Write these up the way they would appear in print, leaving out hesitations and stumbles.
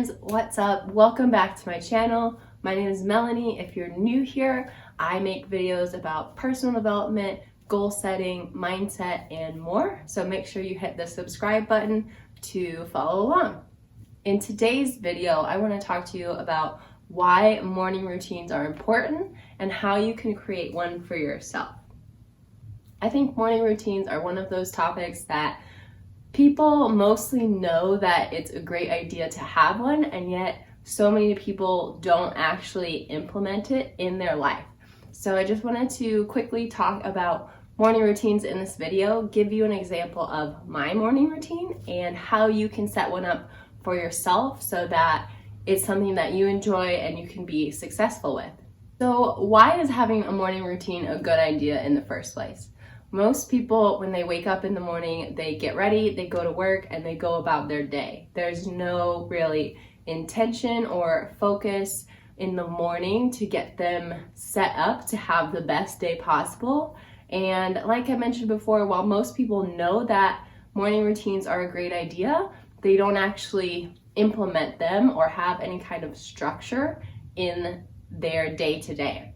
friends, what's up? Welcome back to my channel. My name is Melanie. If you're new here, I make videos about personal development, goal setting, mindset, and more. So make sure you hit the subscribe button to follow along. In today's video, I want to talk to you about why morning routines are important and how you can create one for yourself. I think morning routines are one of those topics that people mostly know that it's a great idea to have one, and yet so many people don't actually implement it in their life. So I just wanted to quickly talk about morning routines in this video, give you an example of my morning routine and how you can set one up for yourself so that it's something that you enjoy and you can be successful with. So why is having a morning routine a good idea in the first place? Most people, when they wake up in the morning, they get ready, they go to work, and they go about their day. There's no really intention or focus in the morning to get them set up to have the best day possible. And like I mentioned before, while most people know that morning routines are a great idea, they don't actually implement them or have any kind of structure in their day-to-day.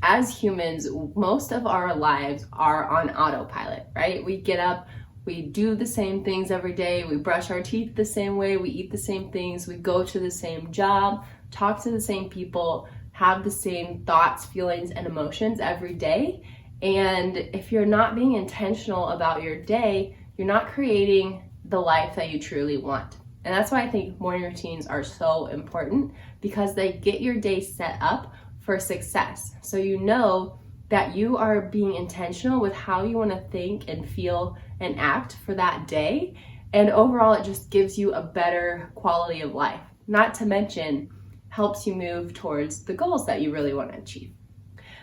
As humans, most of our lives are on autopilot, right? We get up, we do the same things every day, we brush our teeth the same way, we eat the same things, we go to the same job, talk to the same people, have the same thoughts, feelings, and emotions every day. And if you're not being intentional about your day, you're not creating the life that you truly want. And that's why I think morning routines are so important, because they get your day set up for success. So you know that you are being intentional with how you want to think and feel and act for that day. And overall, it just gives you a better quality of life. Not to mention, helps you move towards the goals that you really want to achieve.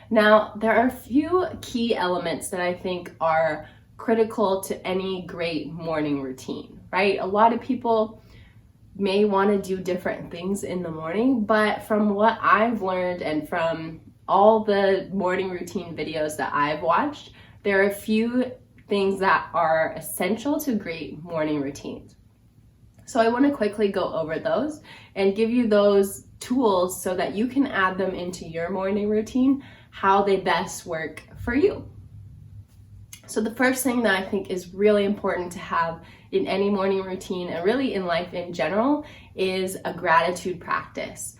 Now, there are a few key elements that I think are critical to any great morning routine, right? A lot of people may want to do different things in the morning, but from what I've learned and from all the morning routine videos that I've watched, there are a few things that are essential to great morning routines. So I want to quickly go over those and give you those tools so that you can add them into your morning routine, how they best work for you. So the first thing that I think is really important to have in any morning routine and really in life in general is a gratitude practice.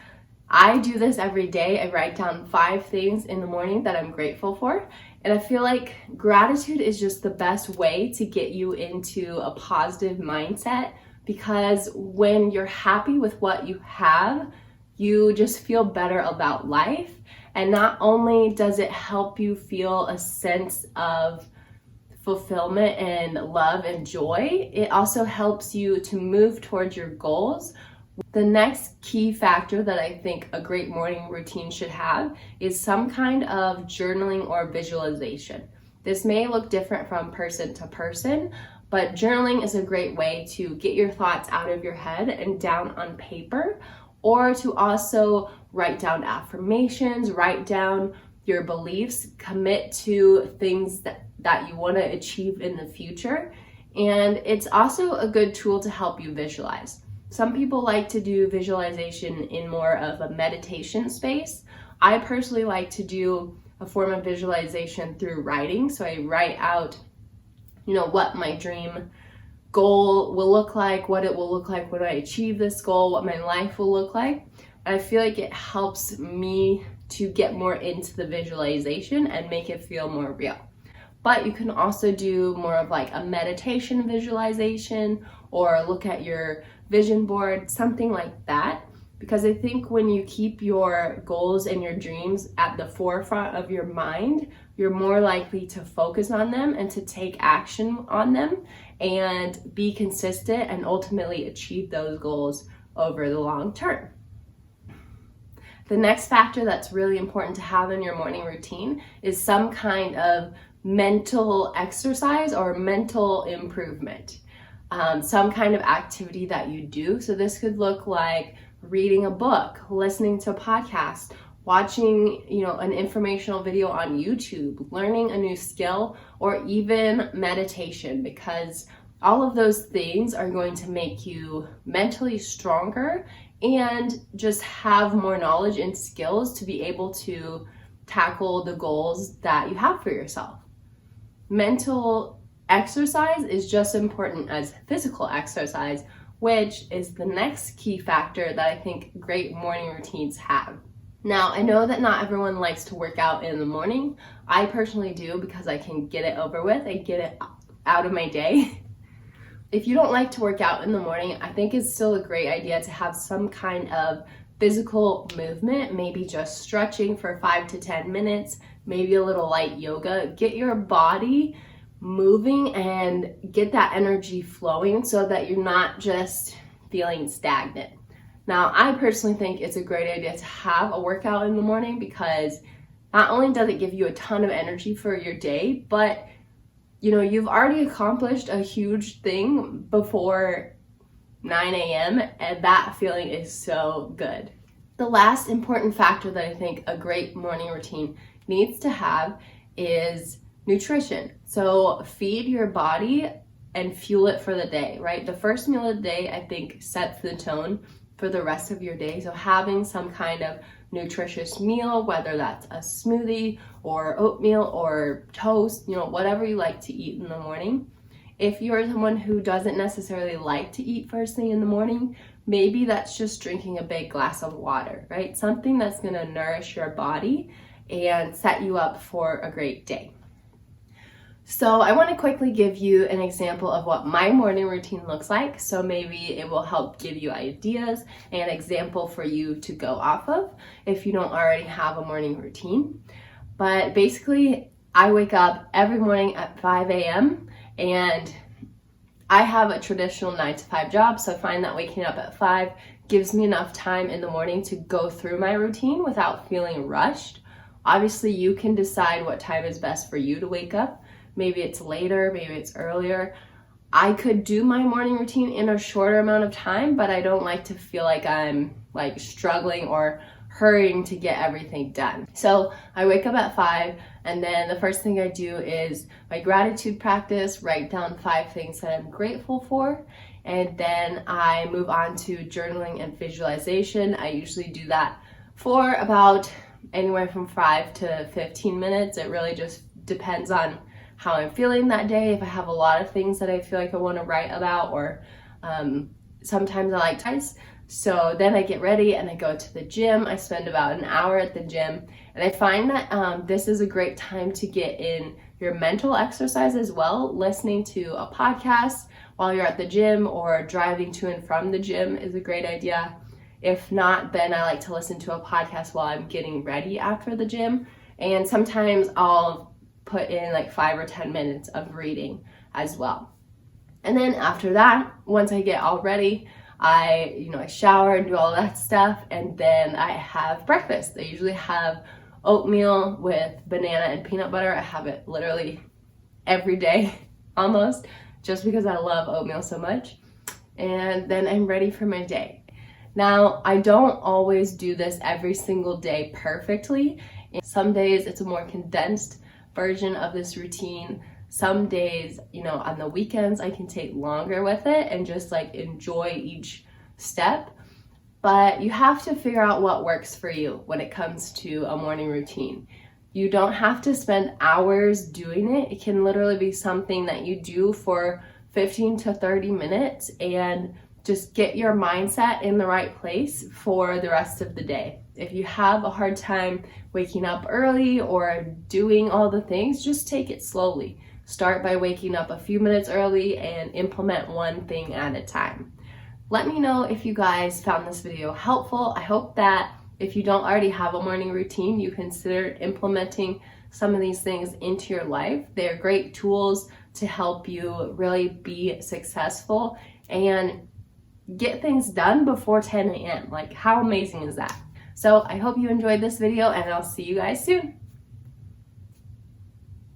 I do this every day. I write down 5 things in the morning that I'm grateful for. And I feel like gratitude is just the best way to get you into a positive mindset, because when you're happy with what you have, you just feel better about life. And not only does it help you feel a sense of fulfillment and love and joy, it also helps you to move towards your goals. The next key factor that I think a great morning routine should have is some kind of journaling or visualization. This may look different from person to person, but journaling is a great way to get your thoughts out of your head and down on paper, or to also write down affirmations, write down your beliefs, commit to things that you want to achieve in the future. And it's also a good tool to help you visualize. Some people like to do visualization in more of a meditation space. I personally like to do a form of visualization through writing. So I write out, what my dream goal will look like, what it will look like when I achieve this goal, what my life will look like. I feel like it helps me to get more into the visualization and make it feel more real. But you can also do more of like a meditation visualization or look at your vision board, something like that. Because I think when you keep your goals and your dreams at the forefront of your mind, you're more likely to focus on them and to take action on them and be consistent and ultimately achieve those goals over the long term. The next factor that's really important to have in your morning routine is some kind of mental exercise or mental improvement. Some kind of activity that you do. So this could look like reading a book, listening to a podcast, watching, an informational video on YouTube, learning a new skill, or even meditation, because All of those things are going to make you mentally stronger and just have more knowledge and skills to be able to tackle the goals that you have for yourself. Mental exercise is just as important as physical exercise, which is the next key factor that I think great morning routines have. Now, I know that not everyone likes to work out in the morning. I personally do because I can get it over with and get it out of my day. If you don't like to work out in the morning, I think it's still a great idea to have some kind of physical movement, maybe just stretching for 5 to 10 minutes, maybe a little light yoga. Get your body moving and get that energy flowing so that you're not just feeling stagnant. Now, I personally think it's a great idea to have a workout in the morning because not only does it give you a ton of energy for your day, but you've already accomplished a huge thing before 9 a.m. and that feeling is so good. The last important factor that I think a great morning routine needs to have is nutrition. So feed your body and fuel it for the day, right? The first meal of the day, I think, sets the tone for the rest of your day. So having some kind of nutritious meal, whether that's a smoothie or oatmeal or toast, whatever you like to eat in the morning. If you're someone who doesn't necessarily like to eat first thing in the morning, maybe that's just drinking a big glass of water, right? Something that's going to nourish your body and set you up for a great day. So I want to quickly give you an example of what my morning routine looks like. So maybe it will help give you ideas and an example for you to go off of if you don't already have a morning routine. But basically, I wake up every morning at 5 a.m. and I have a traditional 9 to 5 job. So I find that waking up at 5 gives me enough time in the morning to go through my routine without feeling rushed. Obviously, you can decide what time is best for you to wake up. Maybe it's later, maybe it's earlier. I could do my morning routine in a shorter amount of time, but I don't like to feel like I'm struggling or hurrying to get everything done. So I wake up at 5 and then the first thing I do is my gratitude practice, write down 5 things that I'm grateful for. And then I move on to journaling and visualization. I usually do that for about anywhere from 5 to 15 minutes. It really just depends on how I'm feeling that day. If I have a lot of things that I feel like I want to write about, or sometimes I like ties. So then I get ready and I go to the gym. I spend about an hour at the gym, and I find that this is a great time to get in your mental exercise as well. Listening to a podcast while you're at the gym or driving to and from the gym is a great idea. If not, then I like to listen to a podcast while I'm getting ready after the gym. And sometimes I'll put in 5 or 10 minutes of reading as well. And then after that, once I get all ready, I shower and do all that stuff, and then I have breakfast. I usually have oatmeal with banana and peanut butter. I have it literally every day almost, just because I love oatmeal so much. And then I'm ready for my day. Now, I don't always do this every single day perfectly. Some days it's a more condensed version of this routine. Some days, on the weekends, I can take longer with it and just enjoy each step. But you have to figure out what works for you when it comes to a morning routine. You don't have to spend hours doing it. It can literally be something that you do for 15 to 30 minutes and just get your mindset in the right place for the rest of the day. If you have a hard time waking up early or doing all the things, just take it slowly. Start by waking up a few minutes early and implement one thing at a time. Let me know if you guys found this video helpful. I hope that if you don't already have a morning routine, you consider implementing some of these things into your life. They're great tools to help you really be successful and get things done before 10 a.m. How amazing is that? So I hope you enjoyed this video, and I'll see you guys soon.